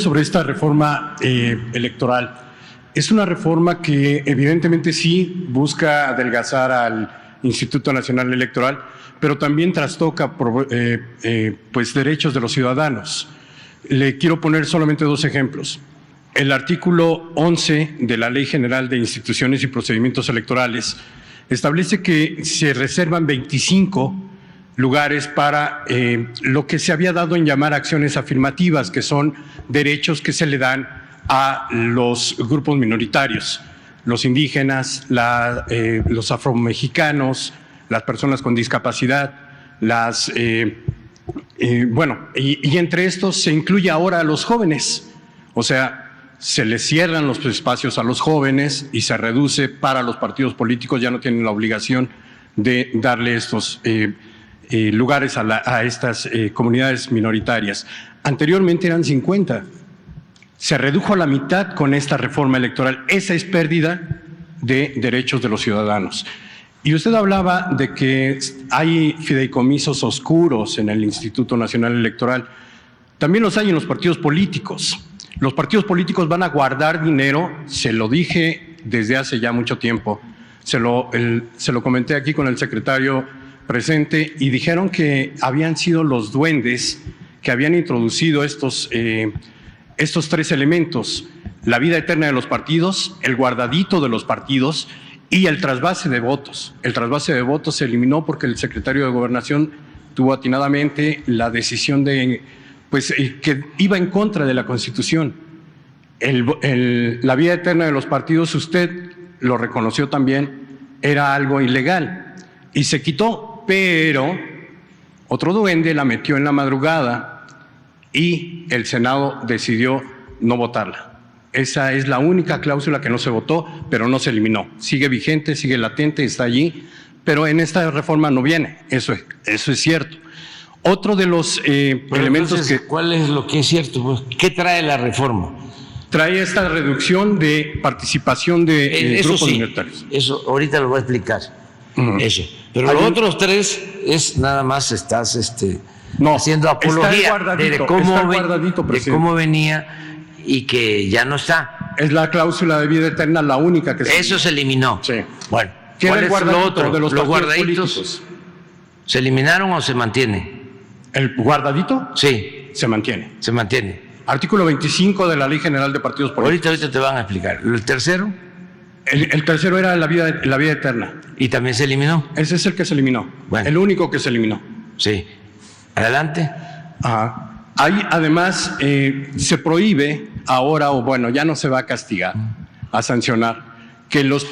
sobre esta reforma electoral. Es una reforma que evidentemente sí busca adelgazar al Instituto Nacional Electoral, pero también trastoca pues derechos de los ciudadanos. Le quiero poner solamente dos ejemplos. El artículo 11 de la Ley General de Instituciones y Procedimientos Electorales establece que se reservan 25 lugares para lo que se había dado en llamar acciones afirmativas, que son derechos que se le dan a los grupos minoritarios, los indígenas, los afromexicanos, las personas con discapacidad, y entre estos se incluye ahora a los jóvenes, o sea, se les cierran los espacios a los jóvenes y se reduce para los partidos políticos, ya no tienen la obligación de darle estos lugares a estas comunidades minoritarias. Anteriormente eran 50. Se redujo a la mitad con esta reforma electoral. Esa es pérdida de derechos de los ciudadanos. Y usted hablaba de que hay fideicomisos oscuros en el Instituto Nacional Electoral. También los hay en los partidos políticos. Los partidos políticos van a guardar dinero, se lo dije desde hace ya mucho tiempo, se lo comenté aquí con el secretario presente y dijeron que habían sido los duendes que habían introducido estos tres elementos: la vida eterna de los partidos, el guardadito de los partidos y el trasvase de votos. El trasvase de votos se eliminó porque el secretario de Gobernación tuvo atinadamente la decisión de que iba en contra de la Constitución. La vida eterna de los partidos, usted lo reconoció también, era algo ilegal y se quitó, pero otro duende la metió en la madrugada y el Senado decidió no votarla. Esa es la única cláusula que no se votó, pero no se eliminó. Sigue vigente, sigue latente, está allí, pero en esta reforma no viene. Eso es cierto. Otro de los elementos entonces, ¿cuál es lo que es cierto? Pues, ¿qué trae la reforma? Trae esta reducción de participación de grupos minoritarios. Eso ahorita lo voy a explicar. Eso. Pero los otros tres es nada más estás haciendo apología de cómo venía y que ya no está. Es la cláusula de vida eterna la única que se eliminó. Sí. Bueno, ¿cuál es lo otro? ¿Los guardaditos políticos se eliminaron o se mantienen? ¿El guardadito? Sí. Se mantiene. Se mantiene. Artículo 25 de la Ley General de Partidos Políticos. Ahorita te van a explicar. ¿El tercero? El tercero era la vida eterna. ¿Y también se eliminó? Ese es el que se eliminó. Bueno. El único que se eliminó. Sí. Adelante. Ajá. Ahí además se prohíbe ahora, ya no se va a castigar, a sancionar, que los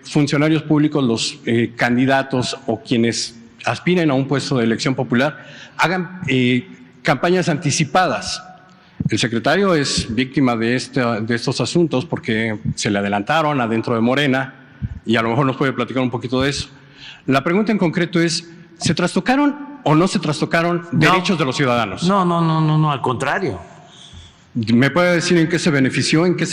funcionarios públicos, los candidatos o quienes aspiren a un puesto de elección popular, hagan campañas anticipadas. El secretario es víctima de estos asuntos porque se le adelantaron adentro de Morena y a lo mejor nos puede platicar un poquito de eso. La pregunta en concreto es, ¿se trastocaron o no se trastocaron derechos de los ciudadanos? No, al contrario. ¿Me puede decir en qué se benefició, en qué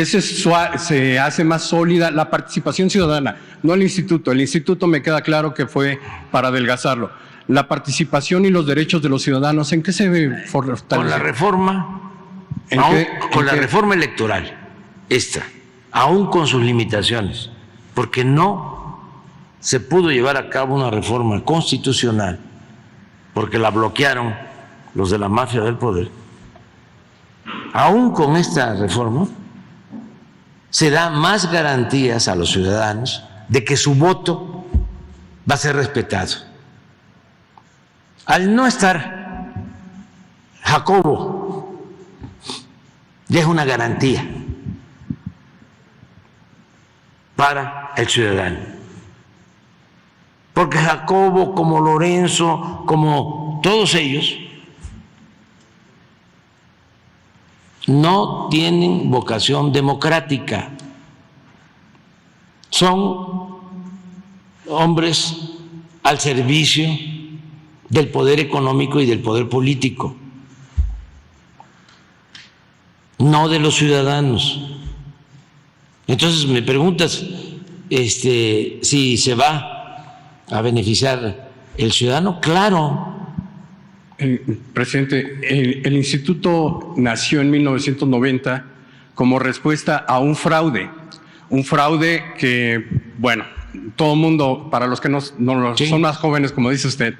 se hace más sólida la participación ciudadana? No el instituto. El instituto me queda claro que fue para adelgazarlo. La participación y los derechos de los ciudadanos, ¿en qué se fortalece? Con la reforma, la reforma electoral, aún con sus limitaciones, porque no se pudo llevar a cabo una reforma constitucional, porque la bloquearon los de la mafia del poder. Aún con esta reforma se da más garantías a los ciudadanos de que su voto va a ser respetado. Al no estar Jacobo, ya es una garantía para el ciudadano. Porque Jacobo, como Lorenzo, como todos ellos, no tienen vocación democrática. Son hombres al servicio del poder económico y del poder político, no de los ciudadanos. Entonces me preguntas si se va a beneficiar el ciudadano. Claro, Presidente, el instituto nació en 1990 como respuesta a un fraude que, bueno, todo el mundo, para los que no son más jóvenes, como dice usted,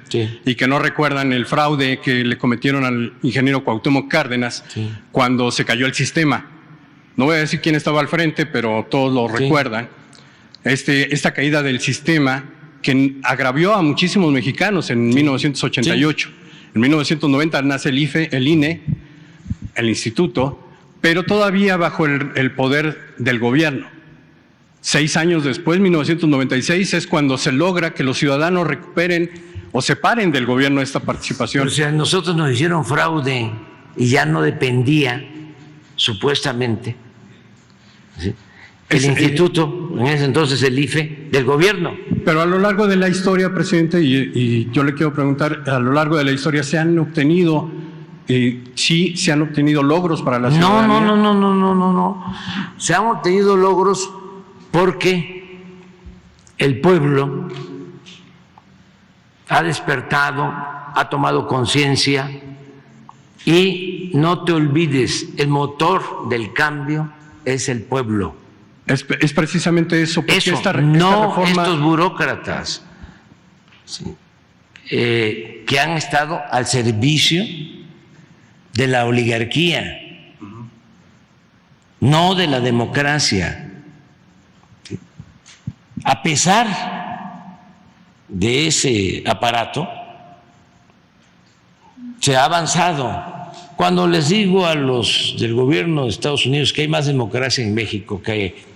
y que no recuerdan el fraude que le cometieron al ingeniero Cuauhtémoc Cárdenas cuando se cayó el sistema. No voy a decir quién estaba al frente, pero todos lo recuerdan. Esta caída del sistema que agravió a muchísimos mexicanos en 1988. En 1990 nace el IFE, el INE, el instituto, pero todavía bajo el poder del gobierno. 6 años después, 1996, es cuando se logra que los ciudadanos recuperen o separen del gobierno esta participación. O sea, nosotros nos hicieron fraude y ya no dependía, supuestamente, ¿sí?, el instituto, en ese entonces el IFE, del gobierno. Pero a lo largo de la historia, presidente, y yo le quiero preguntar, a lo largo de la historia se han obtenido, sí, se han obtenido logros para la ciudadanía. No. Se han obtenido logros porque el pueblo ha despertado, ha tomado conciencia, y no te olvides, el motor del cambio es el pueblo. Es precisamente eso. Porque eso, esta no reforma... estos burócratas, ¿sí?, que han estado al servicio de la oligarquía, no de la democracia. ¿Sí? A pesar de ese aparato, se ha avanzado. Cuando les digo a los del gobierno de Estados Unidos que hay más democracia en México que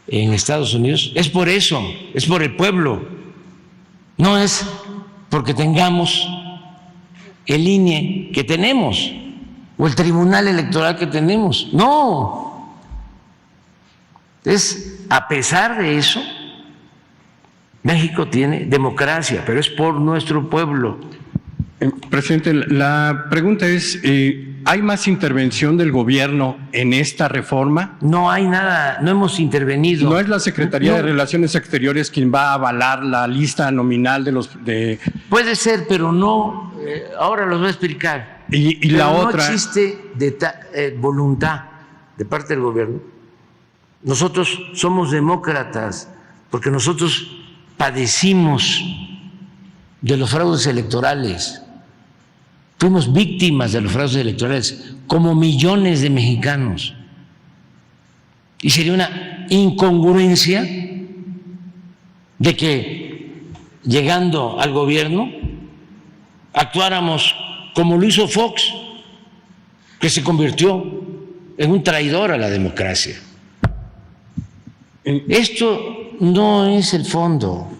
en Estados Unidos, es por eso, es por el pueblo, no es porque tengamos el INE que tenemos o el Tribunal Electoral que tenemos, no, es a pesar de eso, México tiene democracia, pero es por nuestro pueblo. Presidente, la pregunta es, ¿hay más intervención del gobierno en esta reforma? No hay nada, no hemos intervenido. ¿No es la Secretaría de Relaciones Exteriores quien va a avalar la lista nominal de los... Puede ser, pero no, ahora los voy a explicar. Y la otra... No existe voluntad de parte del gobierno. Nosotros somos demócratas porque nosotros padecimos de los fraudes electorales. Fuimos víctimas de los fraudes electorales, como millones de mexicanos. Y sería una incongruencia de que, llegando al gobierno, actuáramos como lo hizo Fox, que se convirtió en un traidor a la democracia. Esto no es el fondo.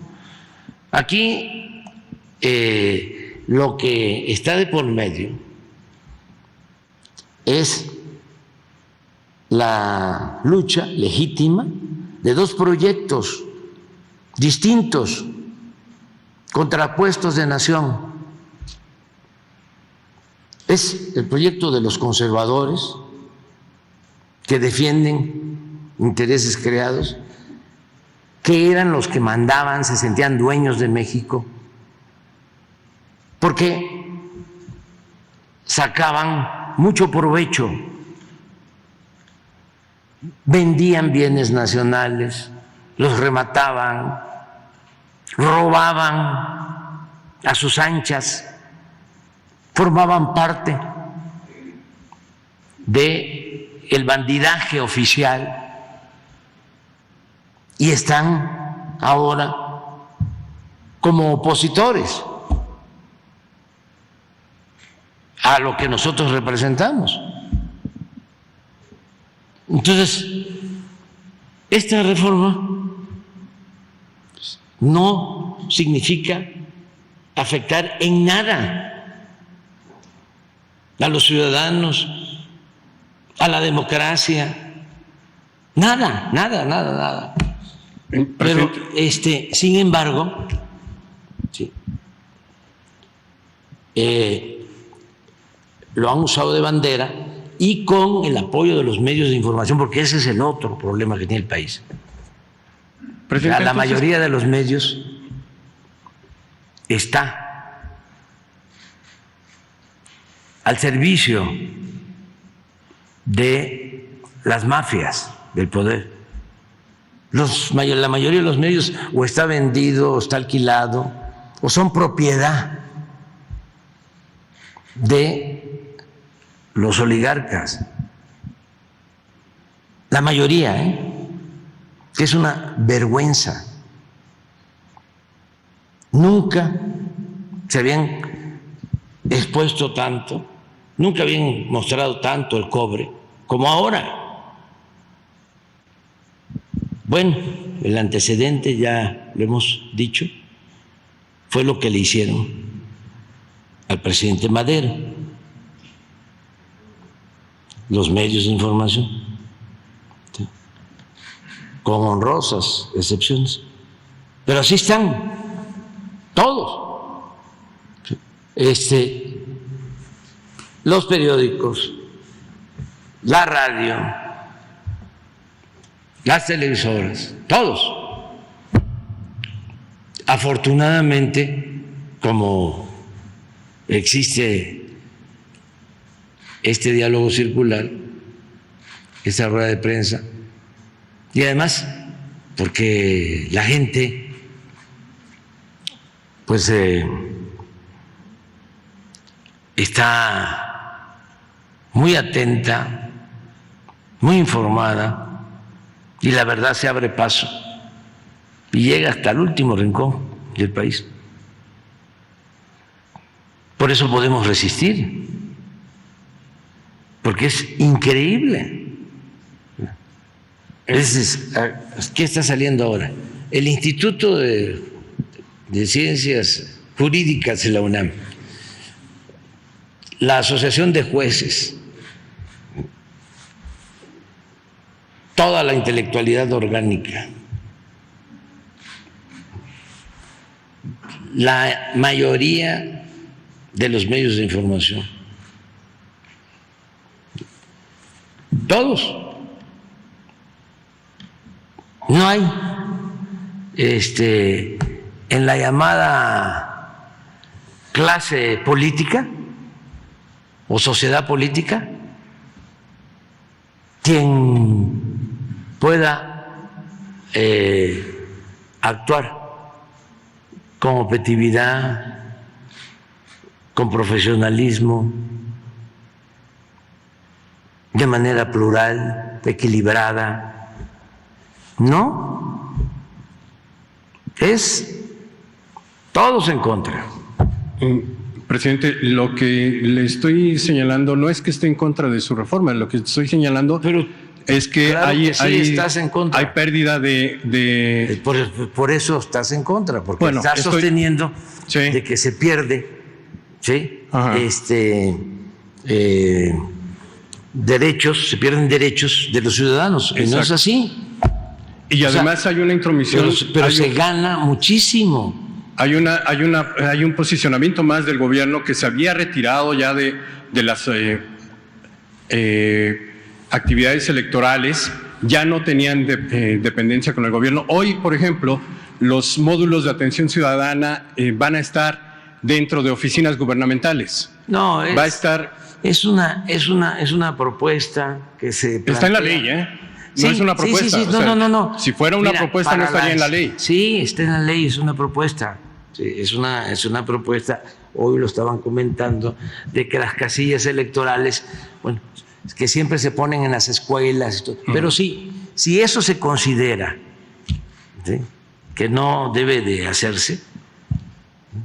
Aquí lo que está de por medio es la lucha legítima de dos proyectos distintos, contrapuestos de nación. Es el proyecto de los conservadores que defienden intereses creados, que eran los que mandaban, se sentían dueños de México, porque sacaban mucho provecho, vendían bienes nacionales, los remataban, robaban a sus anchas, formaban parte del bandidaje oficial y están ahora como opositores a lo que nosotros representamos. Entonces, esta reforma no significa afectar en nada a los ciudadanos, a la democracia, nada. Pero, sin embargo, sí, lo han usado de bandera y con el apoyo de los medios de información, porque ese es el otro problema que tiene el país. La mayoría de los medios está al servicio de las mafias del poder. La mayoría de los medios o está vendido, o está alquilado, o son propiedad de los oligarcas. La mayoría, que es una vergüenza. Nunca se habían expuesto tanto, nunca habían mostrado tanto el cobre como ahora. Bueno, el antecedente ya lo hemos dicho, fue lo que le hicieron al presidente Madero, los medios de información, ¿sí?, con honrosas excepciones, pero así están todos, los periódicos, la radio, las televisoras, todos. Afortunadamente, como existe este diálogo circular, esta rueda de prensa, y además porque la gente pues está muy atenta, muy informada, y la verdad se abre paso y llega hasta el último rincón del país. Por eso podemos resistir, porque es increíble. ¿Qué está saliendo ahora? El Instituto de Ciencias Jurídicas de la UNAM, la Asociación de Jueces, toda la intelectualidad orgánica, la mayoría de los medios de información, todos. No hay en la llamada clase política o sociedad política quien pueda actuar con objetividad, con profesionalismo, de manera plural, equilibrada. No, es todos en contra. Presidente, lo que le estoy señalando no es que esté en contra de su reforma, lo que estoy señalando es que claro hay, que sí, estás en contra. Hay pérdida de... Por eso estás en contra, porque estás sosteniendo de que se pierde, ¿sí?, derechos, se pierden derechos de los ciudadanos, y no es así. Y además hay una intromisión. Pero se gana muchísimo. Hay un posicionamiento más del gobierno que se había retirado ya de las actividades electorales, ya no tenían dependencia con el gobierno. Hoy, por ejemplo, los módulos de atención ciudadana van a estar dentro de oficinas gubernamentales. No, va a estar. Es una propuesta que se plantea. Está en la ley, ¿eh? No es una propuesta. Sí. No. Si fuera una propuesta no estaría en la ley. Sí, está en la ley, es una propuesta. Sí, es una propuesta. Hoy lo estaban comentando de que las casillas electorales, bueno, que siempre se ponen en las escuelas y todo, pero sí, si eso se considera, ¿sí?, que no debe de hacerse,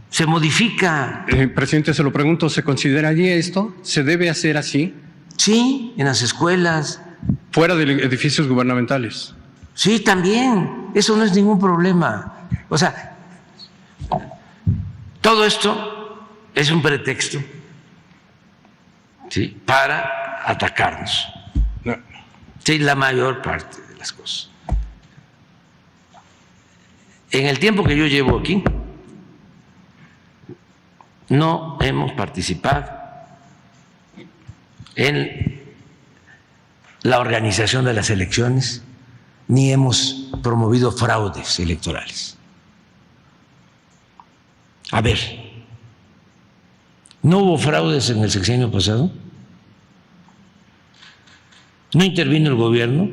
se modifica. Presidente, se lo pregunto, ¿se consideraría esto? ¿Se debe hacer así? Sí, en las escuelas. Fuera de edificios gubernamentales. Sí, también. Eso no es ningún problema. O sea, todo esto es un pretexto, ¿sí?, para atacarnos. No. Sí, la mayor parte de las cosas. En el tiempo que yo llevo aquí, no hemos participado en la organización de las elecciones, ni hemos promovido fraudes electorales. A ver, ¿No hubo fraudes en el sexenio pasado? ¿No intervino el gobierno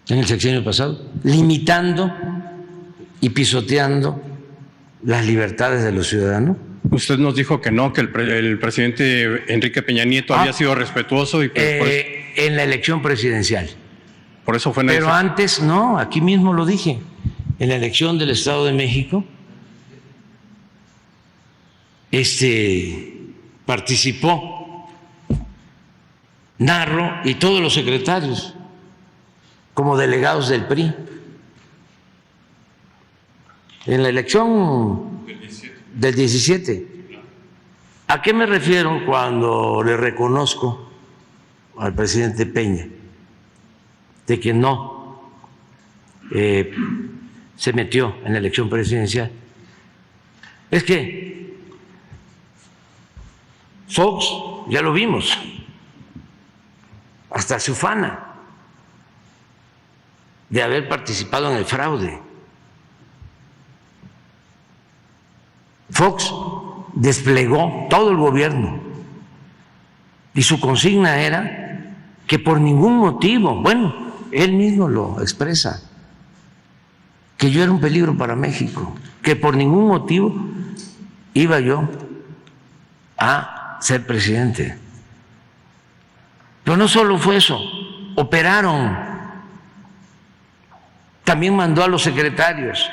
en el sexenio pasado, limitando y pisoteando las libertades de los ciudadanos? Usted nos dijo que no, que el presidente Enrique Peña Nieto había sido respetuoso y en la elección presidencial. Por eso fue Pero antes no, aquí mismo lo dije, en la elección del Estado de México, participó Narro y todos los secretarios como delegados del PRI. En la elección del 17. ¿A qué me refiero cuando le reconozco al presidente Peña de que no se metió en la elección presidencial? Es que Fox, ya lo vimos, hasta se ufana de haber participado en el fraude. Fox desplegó todo el gobierno y su consigna era que por ningún motivo, bueno, él mismo lo expresa, que yo era un peligro para México, que por ningún motivo iba yo a ser presidente. Pero no solo fue eso, operaron. También mandó a los secretarios.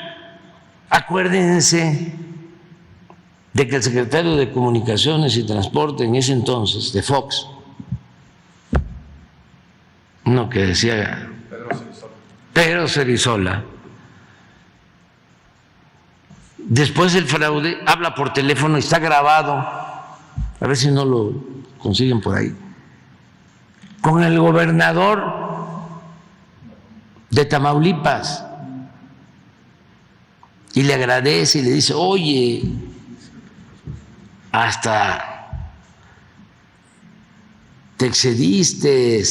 Acuérdense de que el secretario de Comunicaciones y Transporte en ese entonces, de Fox, uno que decía Pedro Cerizola, después del fraude, habla por teléfono y está grabado, a ver si no lo consiguen por ahí, con el gobernador de Tamaulipas, y le agradece y le dice: oye, hasta te excediste,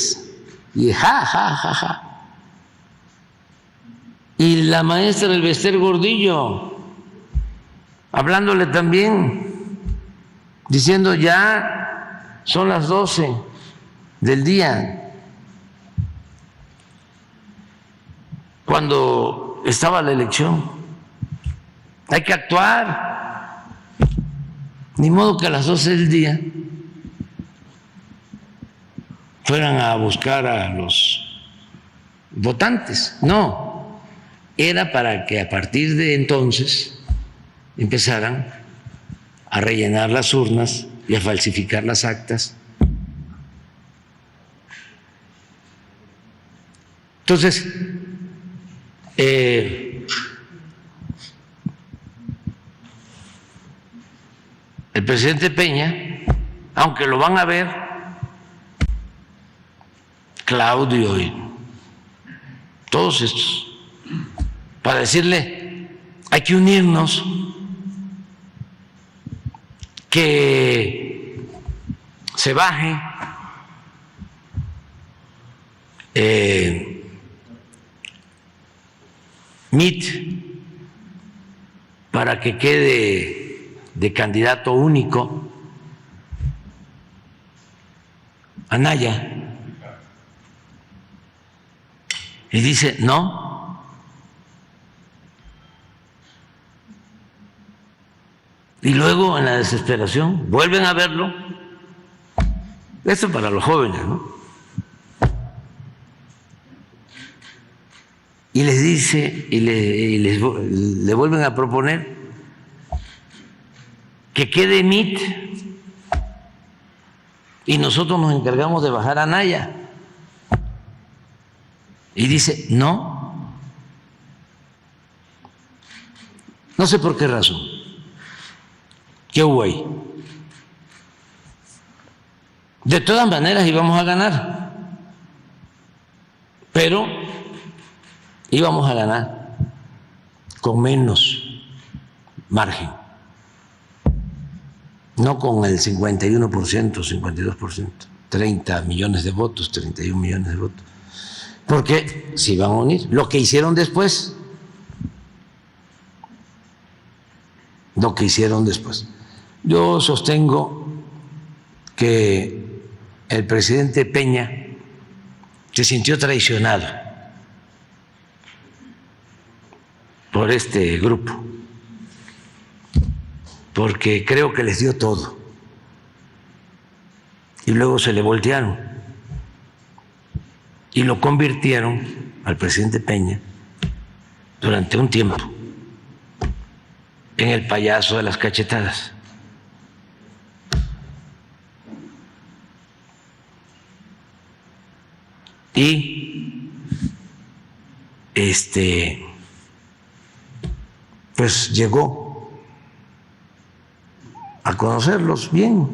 y ja, ja, ja, ja. Y la maestra del Bester Gordillo, hablándole también, diciendo: ya son las 12 del día, cuando estaba la elección. Hay que actuar. Ni modo que a las 12 del día fueran a buscar a los votantes. No, era para que a partir de entonces empezaran a rellenar las urnas y a falsificar las actas. Entonces, el presidente Peña, aunque lo van a ver Claudio y todos estos, para decirle: hay que unirnos, que se baje Mitt para que quede de candidato único Anaya. Y dice: no. Y luego, en la desesperación, vuelven a verlo. Esto para los jóvenes, ¿no? Y les dice, le vuelven a proponer que quede Mitt y nosotros nos encargamos de bajar a Anaya. Y dice: no. No sé por qué razón. ¿Qué hubo ahí? De todas maneras íbamos a ganar, pero íbamos a ganar con menos margen, no con el 51%, 52%, 30 millones de votos, 31 millones de votos, porque se iban a unir. Lo que hicieron después, Yo sostengo que el presidente Peña se sintió traicionado por este grupo, porque creo que les dio todo y luego se le voltearon y lo convirtieron al presidente Peña durante un tiempo en el payaso de las cachetadas. Y pues llegó a conocerlos bien.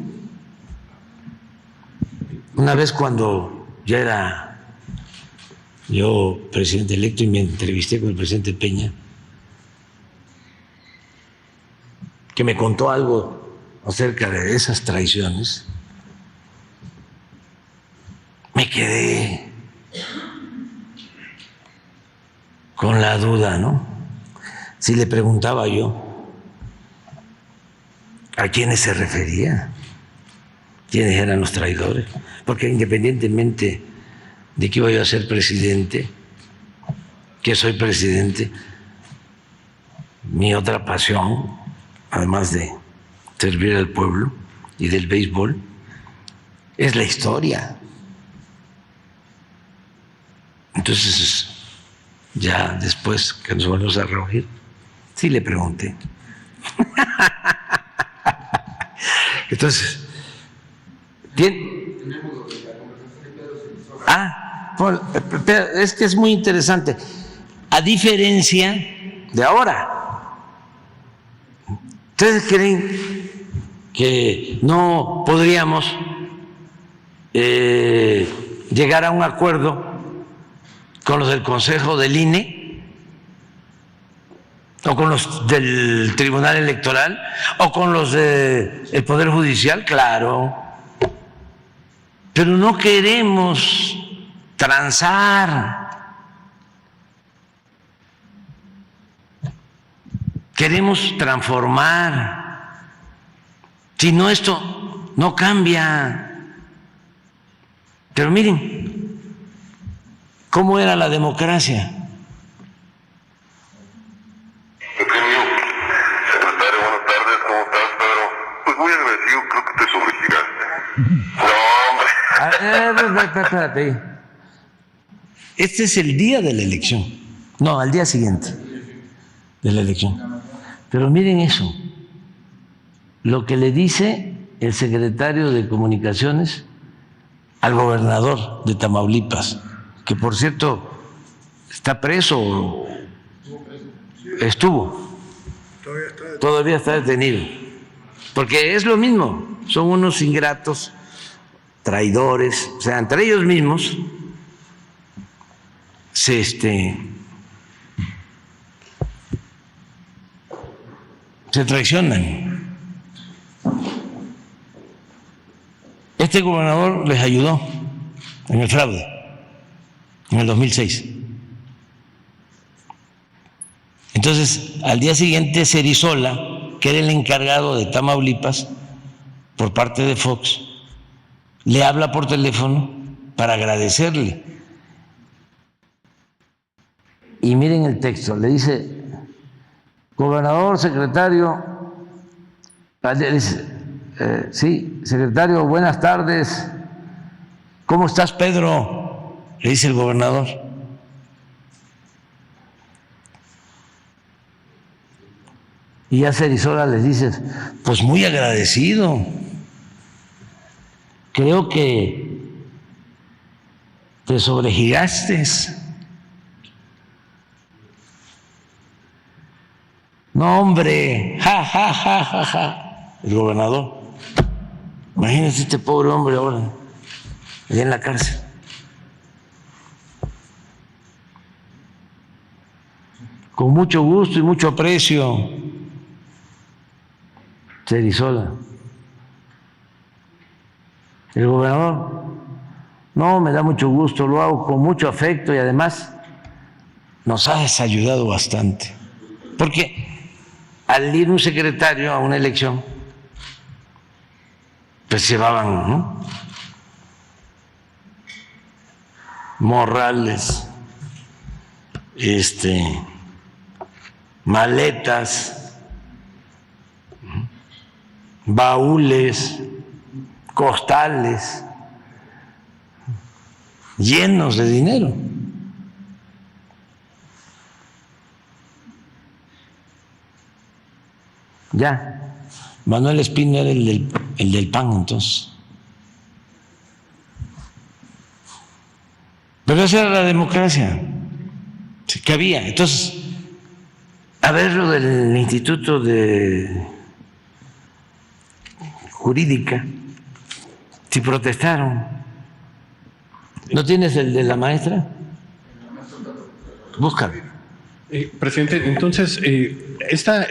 Una vez cuando ya era yo presidente electo y me entrevisté con el presidente Peña, que me contó algo acerca de esas traiciones, me quedé con la duda, ¿no? Si le preguntaba yo a quiénes se refería, quiénes eran los traidores, porque independientemente de que iba yo a ser presidente, que soy presidente, mi otra pasión, además de servir al pueblo y del béisbol, es la historia. Entonces, ya después que nos volvemos a reunir, sí le pregunté. Entonces, es que es muy interesante. A diferencia de ahora, ¿ustedes creen que no podríamos llegar a un acuerdo con los del Consejo del INE, o con los del Tribunal Electoral, o con los del Poder Judicial? Claro, pero no queremos transar, queremos transformar. Si no, esto no cambia. Pero miren cómo era la democracia. Secretario, buenas tardes, ¿cómo estás, Pedro? Pues muy agradecido, creo que te sobregiraste. No, hombre. Espérate. Este es el día de la elección. No, al día siguiente de la elección. Pero miren eso, lo que le dice el secretario de Comunicaciones al gobernador de Tamaulipas, que por cierto está preso, estuvo, todavía está detenido, porque es lo mismo, son unos ingratos, traidores, o sea, entre ellos mismos se traicionan. Este gobernador les ayudó en el fraude en el 2006. Entonces, al día siguiente, Cerizola, que era el encargado de Tamaulipas por parte de Fox, le habla por teléfono para agradecerle. Y miren el texto, le dice: gobernador, secretario, sí, secretario, buenas tardes. ¿Cómo estás, Pedro?, le dice el gobernador. Y ya Cerizola les dice: pues muy agradecido. Creo que te sobregiraste. No, hombre, ja, ja, ja, ja, ja. El gobernador. Imagínense este pobre hombre ahora, allá en la cárcel. Con mucho gusto y mucho aprecio, Cerizola. El gobernador: no, me da mucho gusto, lo hago con mucho afecto y además nos has ayudado bastante. Porque al ir un secretario a una elección, pues llevaban, ¿no?, morrales, maletas, baúles, costales llenos de dinero. Ya, Manuel Espino era el del PAN entonces. Pero esa era la democracia que había. Entonces, a ver lo del Instituto de Jurídica, si protestaron. ¿No tienes el de la maestra? Búscalo. Presidente, entonces, esta